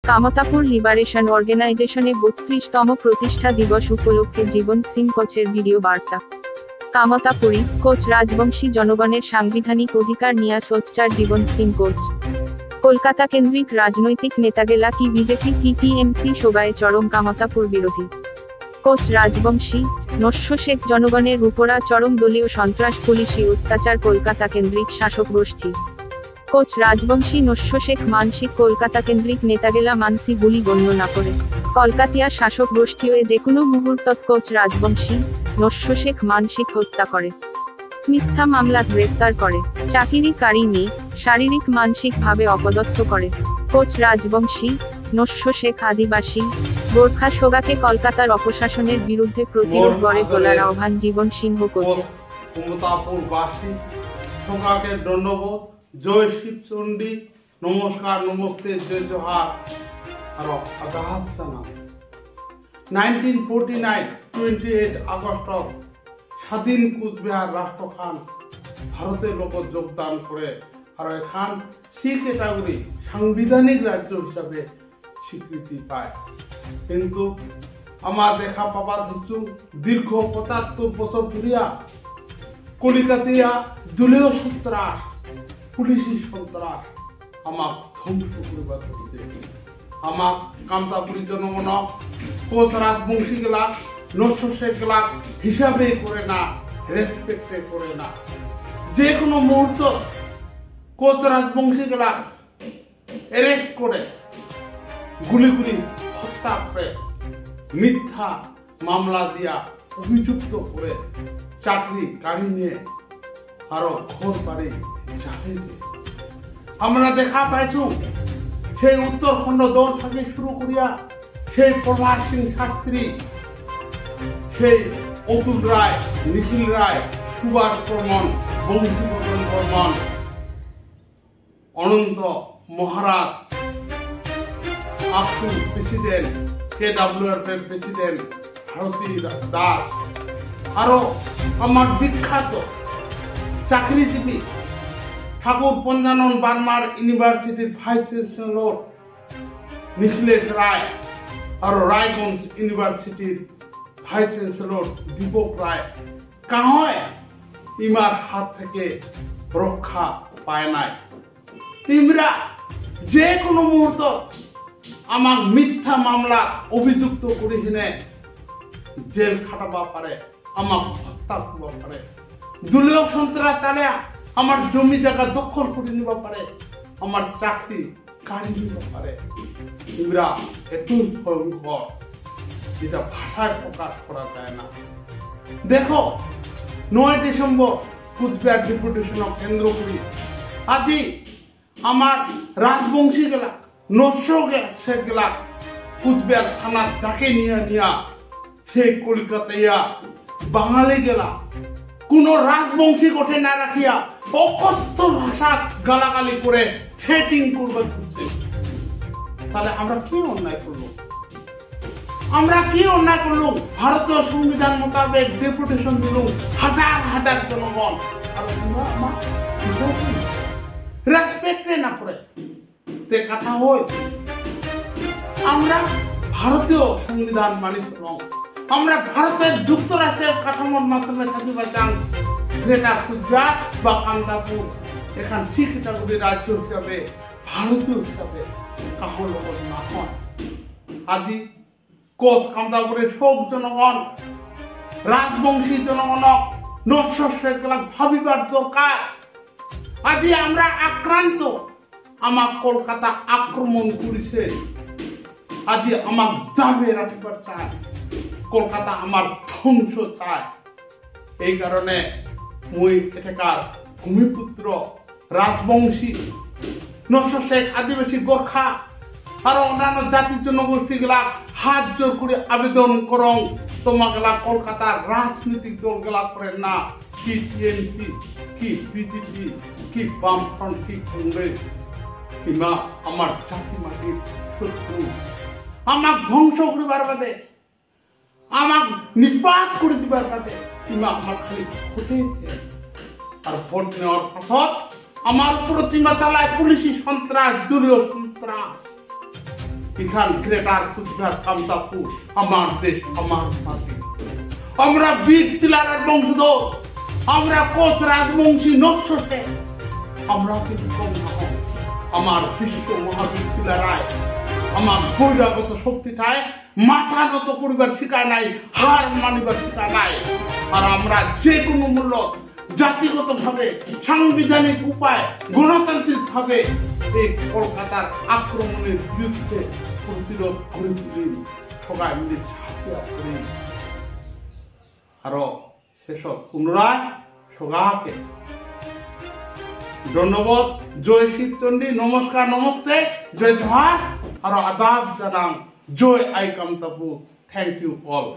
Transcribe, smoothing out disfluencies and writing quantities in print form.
Kamtapur liberation অর্গানাইজেশনে 32তম প্রতিষ্ঠা দিবস উপলক্ষে জীবন সিং কোচের ভিডিও বার্তা। কামতাপুরী কোচ রাজবংশী জনগণের সাংবিধানিক অধিকার নিয়ে সোচ্চার জীবন সিং কোচ। কলকাতা কেন্দ্রিক রাজনৈতিক নেতাগেলা কি বিজেপি কি টিএমসি সবাই চরম কামতাপুর বিরোধী। কোচ রাজবংশী নস্য শেখ জনগণের উপরা চরম দলীয় সন্ত্রাস পুলিশি অত্যাচার কলকাতা কেন্দ্রিক শাসক গোষ্ঠী। কোচ রাজবংশী নস্য শেখ মানসিক কলকাতা কেন্দ্রিক নেতাগেলা মানসি বলি গণ্য না করে কলকাতিয়া শাসক গোষ্ঠীও যে কোনো মুহূর্তত কোচ রাজবংশী নস্য শেখ মানসিক হত্যা করে, মিথ্যা মামলাত গ্রেপ্তার করে, চাকরি কারি নিয়ে শারীরিক মানসিক ভাবে অপদস্থ করে। কোচ রাজবংশী নস্য শেখ আদিবাসী গোর্খা সোগাকে কলকাতার অপশাসনের বিরুদ্ধে প্রতিরোধ গড়ে তোলার আহ্বান জীবন সিংহ কোচে। জয় শিবচণ্ডী, নমস্কার, নমস্তে, জয় জোহার আর আদাব জানাম। 1949 28 আগস্ট স্বাধীন কুচবিহার রাষ্ট্রখান ভারতের লোক যোগদান করে আর এখান সি ক্যাটাগরি সাংবিধানিক রাজ্য হিসাবে স্বীকৃতি পায়। কিন্তু আমার দেখা পাবা ধরছু দীর্ঘ 75 বছর ধরিয়া কলিকাতিয়া দলীয় সন্ত্রাস পুলিশি সন্ত্রাস আমাক ধ্বংস করিবার ধরিছে। আমাক কামতাপুরী জনগণ কোচ রাজবংশী গেলা নস্য শেখ গেলা হিসাবে করে না, রেসপেক্টে করে না। যে কোনো মুহূর্ত কোচ রাজবংশী গেলা অ্যারেস্ট করে গুলি হত্যা করে মিথ্যা মামলা দিয়া অভিযুক্ত করে চাকরি কারি নিয়ে আরো ঘর বাড়ি আমরা দেখা পাইছু সেই উত্তরখণ্ড দল থেকে শুরু করিয়া সেই প্রভাত সিং শাস্ত্রী, সেই Atul Ray, Nikhil Ray, Subhash Barman, Bankimchandra Barman, Ananta Maharaj, AKSU president, KWF president Bharati Das, আরো আমার বিখ্যাত চাকরিজীবী ঠাকুর পঞ্জানন বার্মার ইউনিভার্সিটির ভাইস চ্যান্সেলর নিখিলেশ রায়, আর রায়গঞ্জ ইউনিভার্সিটির ভাইস চ্যান্সেলর দীপক রায় কাহয় ইমার হাত থেকে রক্ষা পায় নাই। ইমরা যে কোনো মুহূর্ত আমার মিথ্যা মামলা অভিযুক্ত করে হিনে জেল খাটাবা পারে, আমার হত্যা করবা পারে, দলীয় সন্ত্রাস চালিয়া আমার জমি জায়গা দখল করে নিবা পারে, আমার চাকরি কারি নিবা পারে। ইমরা এতই ভয়ঙ্কর যেটা ভাষায় প্রকাশ করা যায় না। দেখো 9 ডিসেম্বর কুচবিহার ডেপুটেশন কেন্দ্র করি আজি আমার রাজবংশী গেলা নস্য শেখ গেলা কুচবিহার থানা ডাকে নিয়া সেই কলকাতাইয়া বাঙালি গেলা কোন রাজবংশী গোঠে না রাখিয়া অকথ্য ভাষা গালাগালি করে থ্রেটিং করবে খুঁজছে। তাহলে আমরা কি অন্যায় করলাম? ভারতীয় সংবিধান মোতাবেক ডেপুটেশন দিলুম হাজার জনগণ, আর রেসপেক্টে না করে তে কথা হয়। আমরা ভারতীয় সংবিধান মানি চলং, আমরা ভারতের যুক্তরাষ্ট্রের কাঠামোর মাধ্যমে থাকিবা চান গ্রেটার কুচবিহার বা কামতাপুর এখান সি ক্যাটাগরি রাজ্য হিসাবে ভারতীয় হিসাবে কাহর লগত না হয়। আজি কোচ কামতাপুরের শোক জনগণ রাজবংশী জনগণক নস্য শেখ গেলা ভাবিবার দরকার। আজি আমরা আক্রান্ত, আমার কলকাতা আক্রমণ করেছে, আজি আমার দাবি রাখবার চায়, কলকাতা আমার ধ্বংস চায়। এই কারণে মুই এটাকার ভূমিপুত্র রাজবংশী নস্য শেখ আদিবাসী গোর্খা আর অন্যান্য জাতি জনগোষ্ঠী গেলা হাত জোর করে আবেদন করং তোমাগেলা কলকাতার রাজনৈতিক দল গেলা করেন না, কি টিএমসি, কি বিজেপি, কি বামফ্রন্ট, কি কংগ্রেস, কিংবা আমার জাতি মাটির শত্রু আমাক ধ্বংস করিবার বাদে, আমাক নিপাত করে দিবার বাদে কিংবা আমার খালি ভোটে আর ভোট নেওয়ার পাছত আমার প্রতিমা তালায় পুলিশি সন্ত্রাস, দলীয় সন্ত্রাস এখান গ্রেটার কুচবিহার কামতাপুর আমার দেশ আমার মাটি। আমরা বীর তিলারের বংশধর, আমরা কোচ রাজবংশী নকশে, আমরা কিন্তু কম না। আমার বিশ্ব মহাবীর তিলারায় আমার বহিরাগত শক্তিটায় মাথা নত করিবার শিকার নাই, হার মানিবার শিকার নাই। আর আমরা যে কোনো মূল্য জাতিগত ভাবে, সাংবিধানিক উপায়, গণতান্ত্রিক ভাবে এই কলকাতার আক্রমণের বিরুদ্ধে প্রতিরোধ করে তুলি, সবাই মিলে ঝাঁপিয়া করি। আরো সেসব পুনরায় সগাকে ধন্যবাদ। জয় শিবচন্ডী, নমস্কার, নমস্তে, জয় জোহার, আর আদাব জানাম, জয় আই কামতাপুর। Thank you all.